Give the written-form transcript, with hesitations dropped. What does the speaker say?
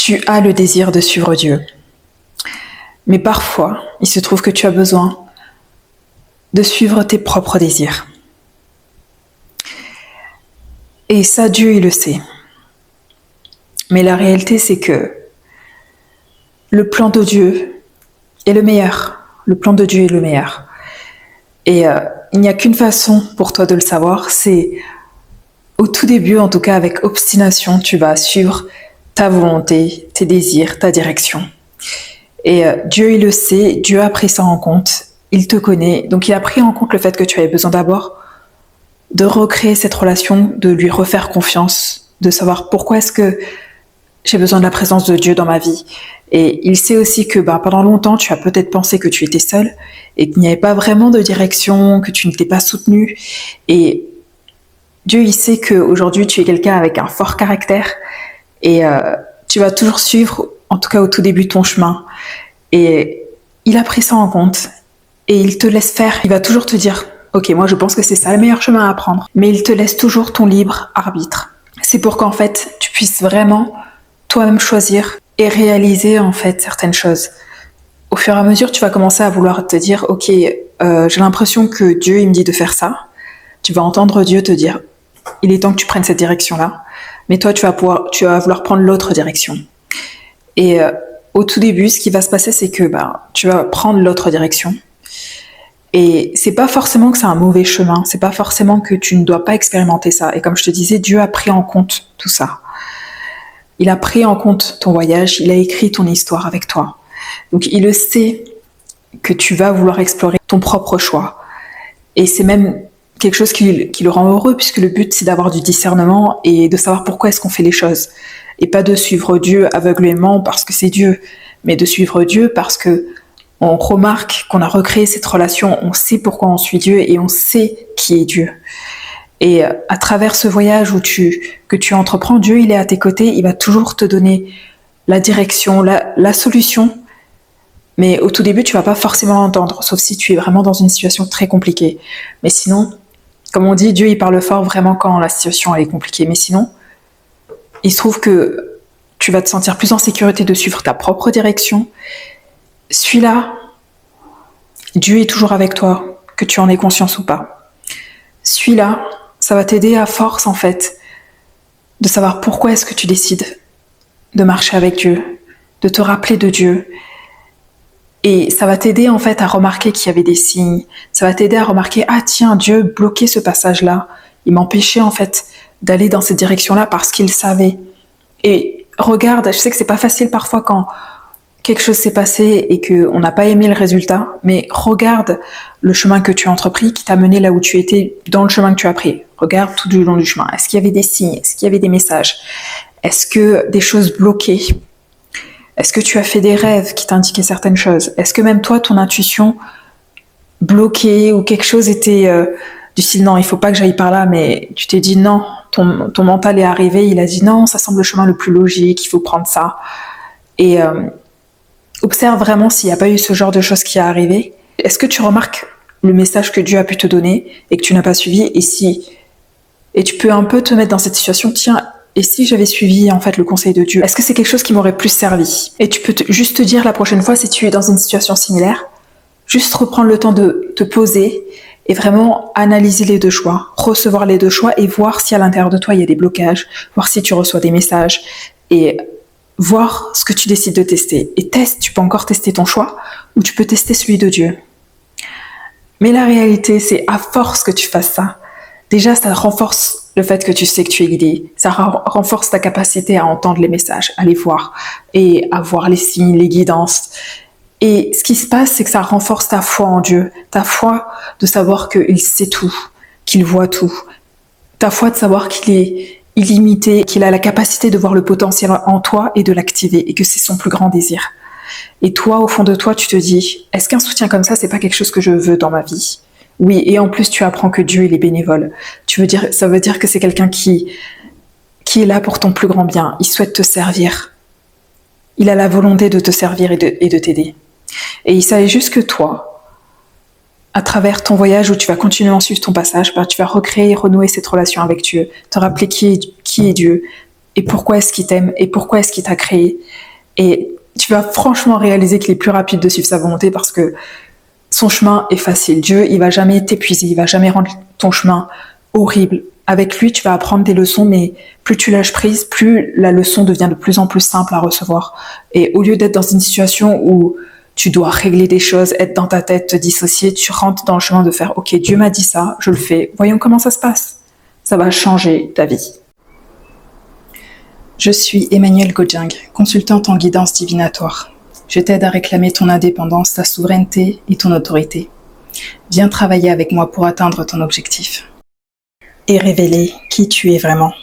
Tu as le désir de suivre Dieu. Mais parfois, il se trouve que tu as besoin de suivre tes propres désirs. Et ça, Dieu, il le sait. Mais la réalité, c'est que le plan de Dieu est le meilleur. Le plan de Dieu est le meilleur. Et il n'y a qu'une façon pour toi de le savoir, c'est au tout début, en tout cas avec obstination, tu vas suivre ta volonté, tes désirs, ta direction. Et Dieu, il le sait, Dieu a pris ça en compte, il te connaît, donc il a pris en compte le fait que tu avais besoin d'abord de recréer cette relation, de lui refaire confiance, de savoir pourquoi est-ce que j'ai besoin de la présence de Dieu dans ma vie. Et il sait aussi que pendant longtemps, tu as peut-être pensé que tu étais seule et qu'il n'y avait pas vraiment de direction, que tu ne t'es pas soutenue. Et Dieu, il sait qu'aujourd'hui, tu es quelqu'un avec un fort caractère et tu vas toujours suivre, en tout cas au tout début, ton chemin. Et il a pris ça en compte et il te laisse faire. Il va toujours te dire, ok, moi je pense que c'est ça le meilleur chemin à prendre. Mais il te laisse toujours ton libre arbitre. C'est pour qu'en fait, tu puisses vraiment toi-même choisir et réaliser en fait certaines choses. Au fur et à mesure, tu vas commencer à vouloir te dire, ok, j'ai l'impression que Dieu, il me dit de faire ça. Tu vas entendre Dieu te dire, il est temps que tu prennes cette direction-là. Mais toi, tu vas vouloir prendre l'autre direction. Et au tout début, ce qui va se passer, c'est que tu vas prendre l'autre direction. Et c'est pas forcément que c'est un mauvais chemin. C'est pas forcément que tu ne dois pas expérimenter ça. Et comme je te disais, Dieu a pris en compte tout ça. Il a pris en compte ton voyage, il a écrit ton histoire avec toi. Donc il le sait que tu vas vouloir explorer ton propre choix. Et c'est même quelque chose qui le rend heureux, puisque le but c'est d'avoir du discernement et de savoir pourquoi est-ce qu'on fait les choses. Et pas de suivre Dieu aveuglément parce que c'est Dieu, mais de suivre Dieu parce que on remarque qu'on a recréé cette relation, on sait pourquoi on suit Dieu et on sait qui est Dieu. Et à travers ce voyage que tu entreprends, Dieu, il est à tes côtés, il va toujours te donner la direction, la solution. Mais au tout début, tu vas pas forcément l'entendre, sauf si tu es vraiment dans une situation très compliquée. Mais sinon, comme on dit, Dieu, il parle fort vraiment quand la situation est compliquée. Mais sinon, il se trouve que tu vas te sentir plus en sécurité de suivre ta propre direction. Suis-la. Dieu est toujours avec toi, que tu en aies conscience ou pas. Suis-la. Ça va t'aider à force, en fait, de savoir pourquoi est-ce que tu décides de marcher avec Dieu, de te rappeler de Dieu. Et ça va t'aider, en fait, à remarquer qu'il y avait des signes. Ça va t'aider à remarquer, ah tiens, Dieu bloquait ce passage-là. Il m'empêchait, en fait, d'aller dans cette direction-là parce qu'il savait. Et regarde, je sais que c'est pas facile parfois quand quelque chose s'est passé et qu'on n'a pas aimé le résultat, mais regarde le chemin que tu as entrepris qui t'a mené là où tu étais dans le chemin que tu as pris. Regarde tout du long du chemin. Est-ce qu'il y avait des signes? Est-ce qu'il y avait des messages? Est-ce que des choses bloquaient? Est-ce que tu as fait des rêves qui t'indiquaient certaines choses? Est-ce que même toi, ton intuition bloquait ou quelque chose était du style non, il faut pas que j'aille par là, mais tu t'es dit non, ton mental est arrivé, il a dit non, ça semble le chemin le plus logique, il faut prendre ça. Et observe vraiment s'il n'y a pas eu ce genre de choses qui est arrivé. Est-ce que tu remarques le message que Dieu a pu te donner et que tu n'as pas suivi? Et tu peux un peu te mettre dans cette situation, tiens, et si j'avais suivi en fait le conseil de Dieu, est-ce que c'est quelque chose qui m'aurait plus servi? Et tu peux juste te dire la prochaine fois, si tu es dans une situation similaire, juste reprendre le temps de te poser et vraiment analyser les deux choix, recevoir les deux choix et voir si à l'intérieur de toi il y a des blocages, voir si tu reçois des messages et voir ce que tu décides de tester. Et tu peux encore tester ton choix ou tu peux tester celui de Dieu. Mais la réalité, c'est à force que tu fasses ça, déjà ça renforce le fait que tu sais que tu es guidé, ça renforce ta capacité à entendre les messages, à les voir et à voir les signes, les guidances. Et ce qui se passe, c'est que ça renforce ta foi en Dieu, ta foi de savoir qu'il sait tout, qu'il voit tout, ta foi de savoir qu'il est illimité, qu'il a la capacité de voir le potentiel en toi et de l'activer, et que c'est son plus grand désir. Et toi, au fond de toi, tu te dis, est-ce qu'un soutien comme ça, c'est pas quelque chose que je veux dans ma vie? Oui, et en plus, tu apprends que Dieu, il est bénévole. Ça veut dire que c'est quelqu'un qui est là pour ton plus grand bien. Il souhaite te servir. Il a la volonté de te servir et de t'aider. Et il savait juste que toi, à travers ton voyage où tu vas continuer à suivre ton passage, tu vas recréer et renouer cette relation avec Dieu, te rappeler qui est Dieu, et pourquoi est-ce qu'il t'aime et pourquoi est-ce qu'il t'a créé. Et tu vas franchement réaliser qu'il est plus rapide de suivre sa volonté parce que son chemin est facile. Dieu, il va jamais t'épuiser, il va jamais rendre ton chemin horrible. Avec lui, tu vas apprendre des leçons, mais plus tu lâches prise, plus la leçon devient de plus en plus simple à recevoir. Et au lieu d'être dans une situation où tu dois régler des choses, être dans ta tête, te dissocier, tu rentres dans le chemin de faire « Ok, Dieu m'a dit ça, je le fais, voyons comment ça se passe. » Ça va changer ta vie. Je suis Emmanuelle Godjing, consultante en guidance divinatoire. Je t'aide à réclamer ton indépendance, ta souveraineté et ton autorité. Viens travailler avec moi pour atteindre ton objectif et révéler qui tu es vraiment.